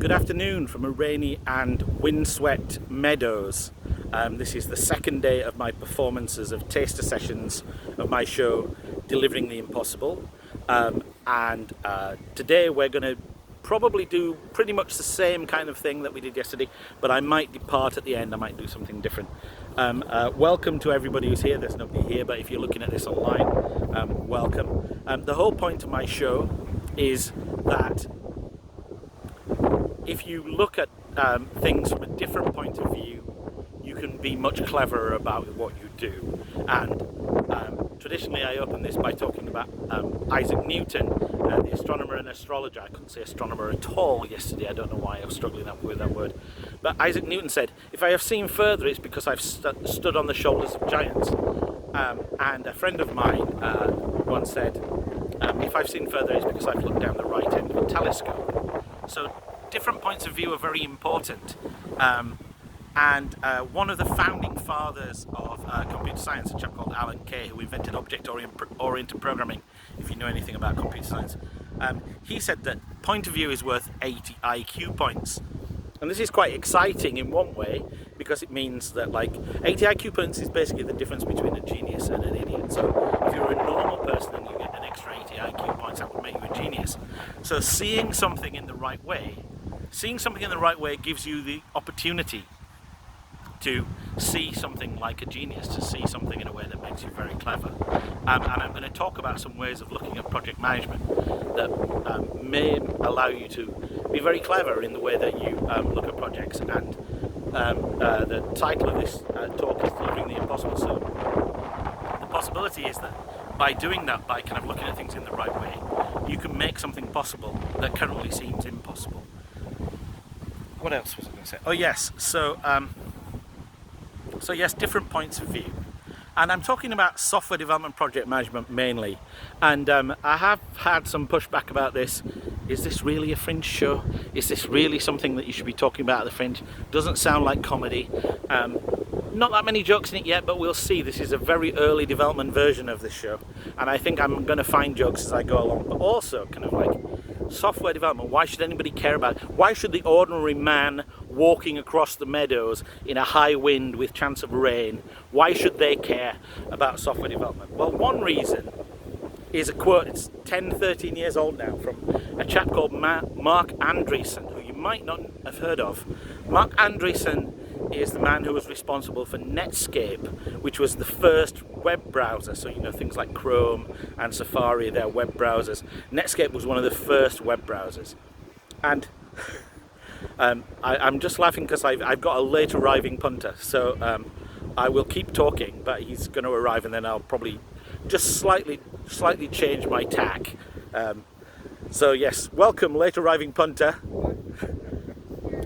Good afternoon from a rainy and windswept Meadows. This is the second day of my performances of taster sessions of my show, Delivering the Impossible. Today we're going to probably do pretty much the same kind of thing that we did yesterday, but I might depart at the end. I might do something different. Welcome to everybody who's here. There's nobody here, but if you're looking at this online, welcome. The whole point of my show is that if you look at things from a different point of view, you can be much cleverer about what you do. And traditionally I open this by talking about Isaac Newton, the astronomer and astrologer. I couldn't say astronomer at all yesterday. I don't know why I was struggling with that word. But Isaac Newton said, if I have seen further, it's because I've stood on the shoulders of giants. And a friend of mine once said, if I've seen further, it's because I've looked down the right end of a telescope. So different points of view are very important. One of the founding fathers of computer science, a chap called Alan Kay, who invented object-oriented programming, if you know anything about computer science, he said that point of view is worth 80 IQ points. And this is quite exciting in one way, because it means that 80 IQ points is basically the difference between a genius and an idiot. So if you're a normal person and you get an extra 80 IQ points, that would make you a genius. So seeing something in the right way gives you the opportunity to see something like a genius, to see something in a way that makes you very clever. And I'm going to talk about some ways of looking at project management that may allow you to be very clever in the way that you look at projects. And the title of this talk is Delivering the Impossible. So the possibility is that by doing that, by kind of looking at things in the right way, you can make something possible that currently seems impossible. What else was I going to say? Oh yes, so yes, different points of view. And I'm talking about software development project management mainly. And I have had some pushback about this. Is this really a fringe show? Is this really something that you should be talking about at the fringe? Doesn't sound like comedy. Not that many jokes in it yet, but we'll see. This is a very early development version of this show. And I think I'm going to find jokes as I go along. But also kind of like software development. Why should anybody care about it? Why should the ordinary man walking across the meadows in a high wind with chance of rain, why should they care about software development? Well, one reason is a quote. It's 13 years old now, from a chap called Mark Andreessen, who you might not have heard of. Mark Andreessen is the man who was responsible for Netscape, which was the first web browser. So you know, things like Chrome and Safari, they're web browsers. Netscape was one of the first web browsers. And I'm just laughing because I've got a late arriving punter, so I will keep talking, but he's going to arrive and then I'll probably just slightly change my tack. So yes, welcome late arriving punter.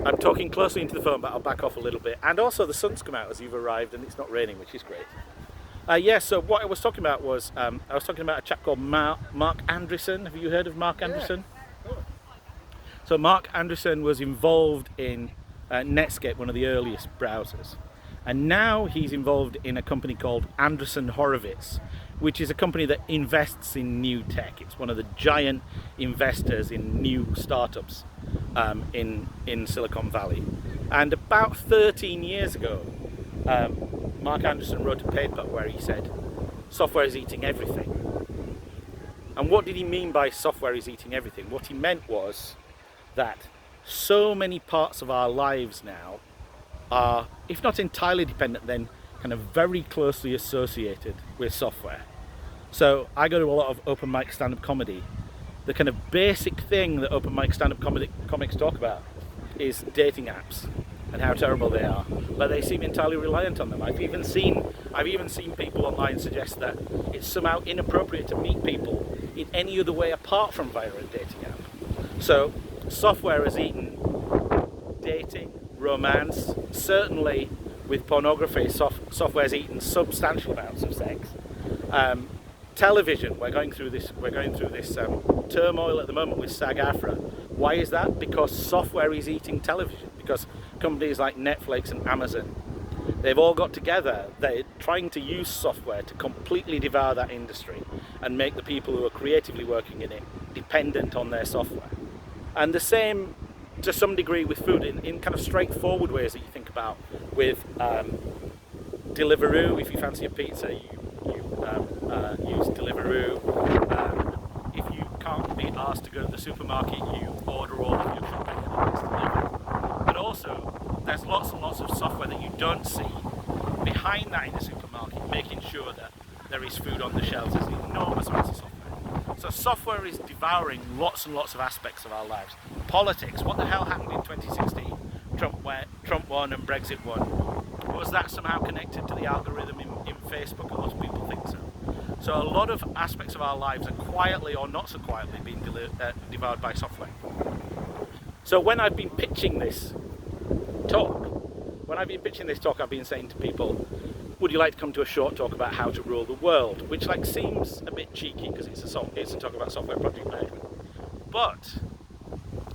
I'm talking closely into the phone, but I'll back off a little bit. And also the sun's come out as you've arrived and it's not raining, which is great. So what I was talking about was, I was talking about a chap called Mark Andreessen. Have you heard of Mark Andreessen? Yeah. So Mark Andreessen was involved in Netscape, one of the earliest browsers. And now he's involved in a company called Andreessen Horowitz, which is a company that invests in new tech. It's one of the giant investors in new startups in Silicon Valley. And about 13 years ago, Mark Andreessen wrote a paper where he said, software is eating everything. And what did he mean by software is eating everything? What he meant was that so many parts of our lives now are, if not entirely dependent, then kind of very closely associated with software. So I go to a lot of open mic stand-up comedy. The kind of basic thing that open mic stand-up comics talk about is dating apps and how terrible they are, but they seem entirely reliant on them. I've even seen people online suggest that it's somehow inappropriate to meet people in any other way apart from via a dating app. So software has eaten dating, romance, certainly with pornography, software's eaten substantial amounts of sex. Television, we're going through this turmoil at the moment with SAG-AFTRA. Why is that? Because software is eating television. Because companies like Netflix and Amazon, they've all got together. They're trying to use software to completely devour that industry and make the people who are creatively working in it dependent on their software. And the same to some degree with food in kind of straightforward ways that you think about with Deliveroo. If you fancy a pizza, you use Deliveroo. If you can't be asked to go to the supermarket, you order all of your shopping and it's delivered. But also, there's lots and lots of software that you don't see behind that in the supermarket, making sure that there is food on the shelves. There's enormous amounts of software. So software is devouring lots and lots of aspects of our lives. Politics, what the hell happened in 2016? Trump won and Brexit won. Was that somehow connected to the algorithm in Facebook? A lot of people think so. So a lot of aspects of our lives are quietly or not so quietly being devoured by software. So when I've been pitching this talk, I've been saying to people, would you like to come to a short talk about how to rule the world? Which seems a bit cheeky because it's a talk about software project management. But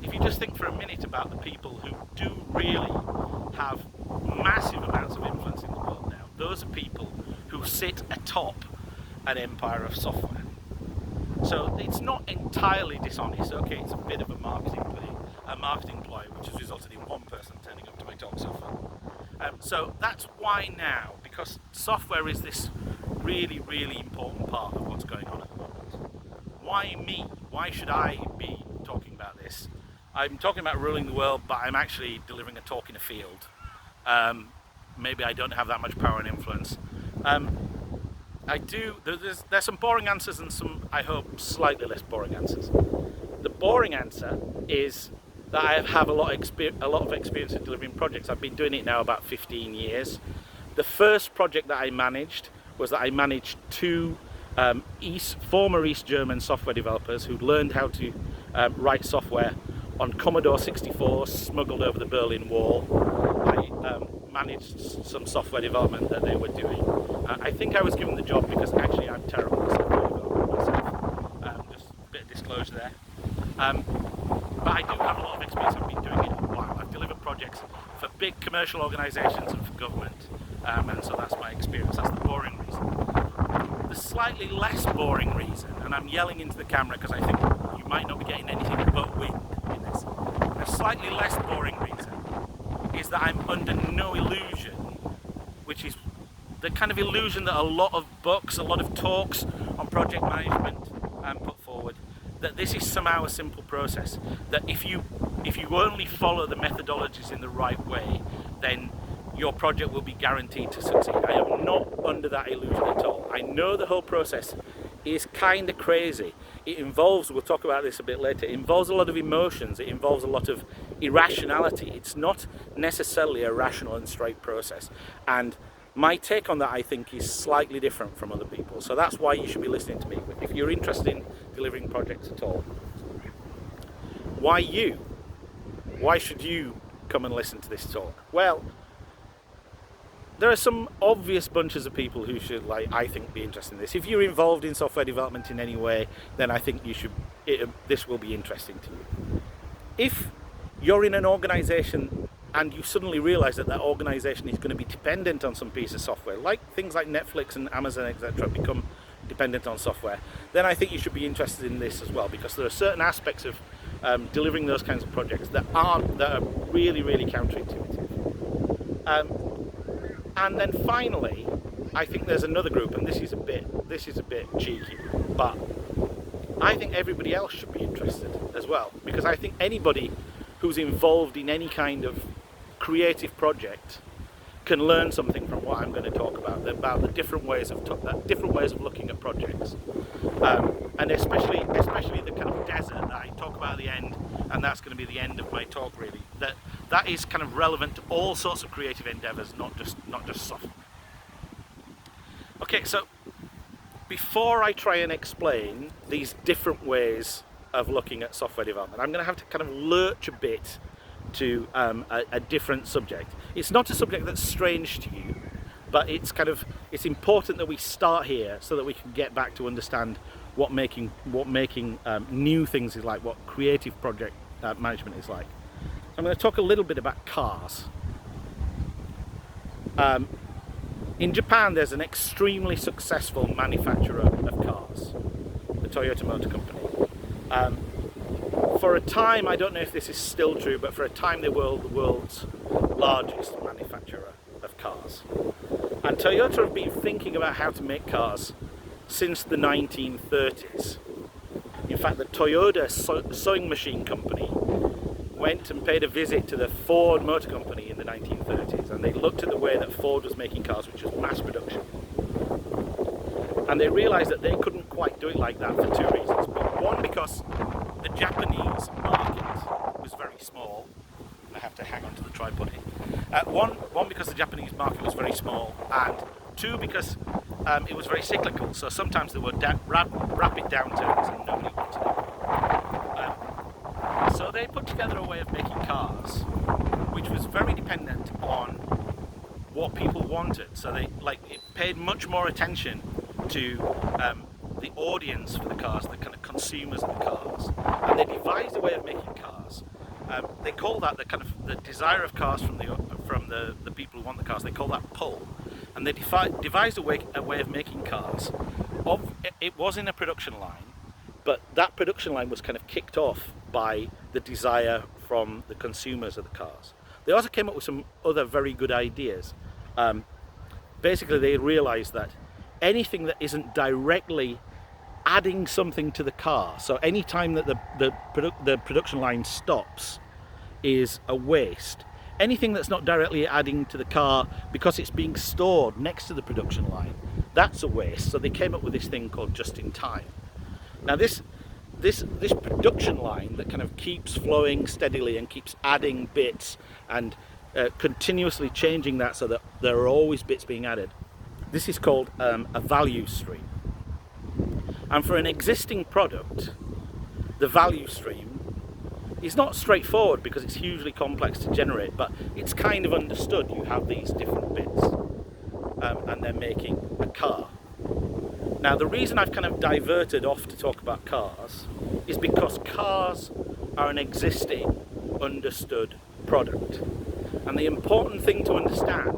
if you just think for a minute about the people who do really have massive amounts of influence in the world now, those are people who sit atop an empire of software. So it's not entirely dishonest. Okay, it's a bit of a marketing ploy, which has resulted in one person turning up to my talk so far. So that's why now, because software is this really, really important part of what's going on at the moment. Why me? Why should I be talking about this? I'm talking about ruling the world, but I'm actually delivering a talk in a field. Maybe I don't have that much power and influence. There's some boring answers and some, I hope, slightly less boring answers. The boring answer is that I have a lot of experience in delivering projects. I've been doing it now about 15 years. The first project that I managed was that I managed two former East German software developers who learned how to write software on Commodore 64 smuggled over the Berlin Wall. I managed some software development that they were doing. I think I was given the job because actually I'm terrible at software development myself. Just a bit of disclosure there. But I do have a lot of experience. I've been doing it a while. I've delivered projects for big commercial organisations and for government. And so that's my experience. That's the boring reason. The slightly less boring reason, and I'm yelling into the camera because I think you might not be getting anything but wind in this. The slightly less boring reason is that I'm under no illusion, which is the kind of illusion that a lot of books, a lot of talks on project management put forward, that this is somehow a simple process, that if you only follow the methodologies in the right way, then your project will be guaranteed to succeed. I am not under that illusion at all. I know the whole process is kind of crazy. It involves, we'll talk about this a bit later, it involves a lot of emotions, it involves a lot of irrationality. It's not necessarily a rational and straight process. And my take on that, I think, is slightly different from other people. So that's why you should be listening to me. If you're interested in delivering projects at all, why you? Why should you come and listen to this talk? Well, there are some obvious bunches of people who should, I think, be interested in this. If you're involved in software development in any way, then I think this will be interesting to you. If you're in an organization and you suddenly realize that organization is going to be dependent on some piece of software, like things like Netflix and Amazon, etc., become dependent on software, then I think you should be interested in this as well, because there are certain aspects of delivering those kinds of projects that are really, really counterintuitive. And then finally, I think there's another group, and this is a bit cheeky, but I think everybody else should be interested as well, because I think anybody who's involved in any kind of creative project can learn something from what I'm going to talk about the different ways of looking at projects, and especially the kind of desert that I talk about at the end, and that's going to be the end of my talk really. That is kind of relevant to all sorts of creative endeavours, not just software. Okay, so before I try and explain these different ways of looking at software development, I'm going to have to kind of lurch a bit to a different subject. It's not a subject that's strange to you, but it's important that we start here so that we can get back to understand what making new things is like, what creative project management is like. I'm going to talk a little bit about cars. In Japan, there's an extremely successful manufacturer of cars, the Toyota Motor Company. For a time, I don't know if this is still true, but for a time they were the world's largest manufacturer of cars. And Toyota have been thinking about how to make cars since the 1930s. In fact, the Toyota sewing machine company went and paid a visit to the Ford Motor Company in the 1930s, and they looked at the way that Ford was making cars, which was mass production. And they realised that they couldn't quite do it like that for two reasons. One, because the Japanese market was very small. I have to hang on to the tripod here. One, because the Japanese market was very small, and two, because it was very cyclical. So sometimes there were rapid downturns and nobody wanted it. So they put together a way of making cars which was very dependent on what people wanted. So it paid much more attention to the audience for the cars, the kind of consumers of the cars, and they devised a way of making cars. They call that the desire of cars from the people who want the cars. They call that pull, and they devised a way of making cars. It was in a production line, but that production line was kind of kicked off by the desire from the consumers of the cars. They also came up with some other very good ideas. Basically, they realised that anything that isn't directly adding something to the car, so any time that the production line stops is a waste. Anything that's not directly adding to the car because it's being stored next to the production line, that's a waste. So they came up with this thing called just in time. Now this production line that kind of keeps flowing steadily and keeps adding bits and continuously changing that so that there are always bits being added, this is called a value stream. And for an existing product, the value stream is not straightforward because it's hugely complex to generate, but it's kind of understood. You have these different bits and they're making a car. Now, the reason I've kind of diverted off to talk about cars is because cars are an existing, understood product. And the important thing to understand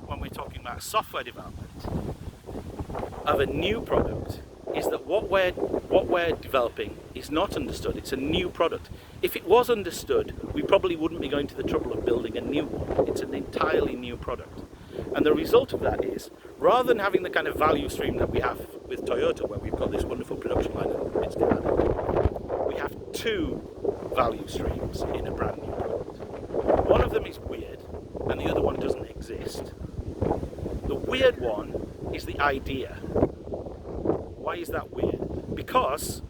when we're talking about software development of a new product is that what we're developing is not understood. It's a new product. If it was understood, we probably wouldn't be going to the trouble of building a new one. It's an entirely new product. And the result of that is, rather than having the kind of value stream that we have with Toyota, where we've got this wonderful production line and bits get added, we have two value streams in a brand new product. One of them is weird, and the other one doesn't exist. The weird one is the idea. Why is that weird? Because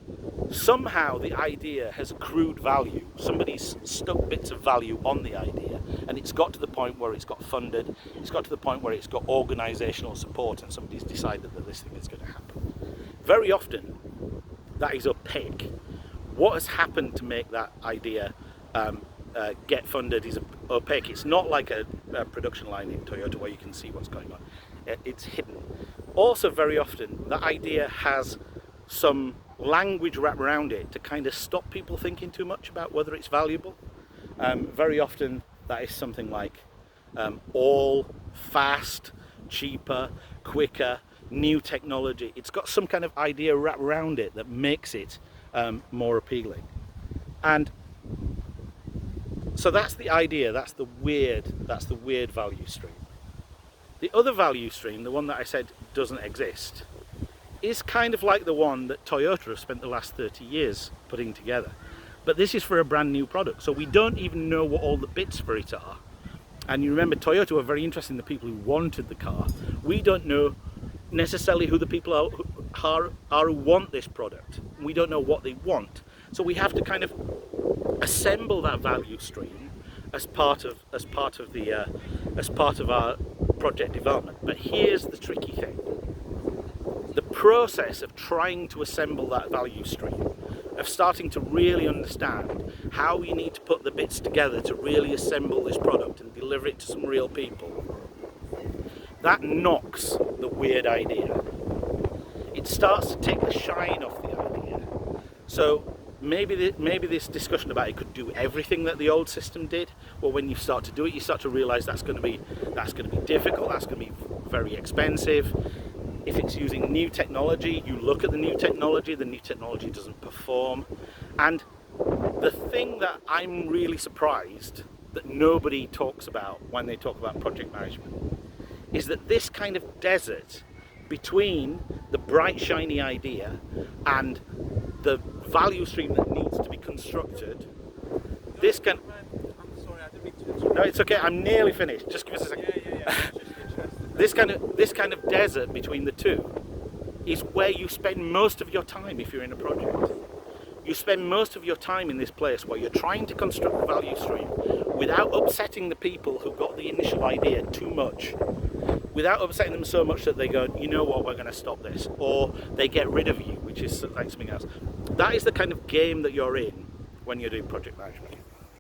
somehow the idea has accrued value. Somebody's stuck bits of value on the idea, and it's got to the point where it's got funded, it's got to the point where it's got organisational support, and somebody's decided that this thing is going to happen. Very often, that is opaque. What has happened to make that idea get funded is opaque. It's not like a production line in Toyota where you can see what's going on. It's hidden. Also, very often, that idea has some language wrapped around it to kind of stop people thinking too much about whether it's valuable. Very often, that is something like all, fast, cheaper, quicker, new technology. It's got some kind of idea wrapped around it that makes it more appealing. And so that's the idea, that's the weird value stream. The other value stream, the one that I said doesn't exist, is kind of like the one that Toyota have spent the last 30 years putting together. But this is for a brand new product, so we don't even know what all the bits for it are. And you remember, Toyota were very interested in the people who wanted the car. We don't know necessarily who the people are who want this product. We don't know what they want. So we have to kind of assemble that value stream as part of our project development. But here's the tricky thing. The process of trying to assemble that value stream, of starting to really understand how we need to put the bits together to really assemble this product and deliver it to some real people, that knocks the weird idea. It starts to take the shine off the idea. So maybe this discussion about it could do everything that the old system did. Well, when you start to do it, you start to realise that's going to be difficult. That's going to be very expensive. If it's using new technology, you look at the new technology doesn't perform. And The thing that I'm really surprised that nobody talks about when they talk about project management is that this kind of desert between the bright shiny idea and the value stream that needs to be constructed, this can... I'm sorry, I didn't mean to interrupt. No, it's okay, I'm nearly finished, just give us a second. This kind of desert between the two is where you spend most of your time if you're in a project. You spend most of your time in this place where you're trying to construct a value stream without upsetting the people who got the initial idea too much, without upsetting them so much that they go, you know what, we're going to stop this, or they get rid of you, which is like something else. That is the kind of game that you're in when you're doing project management.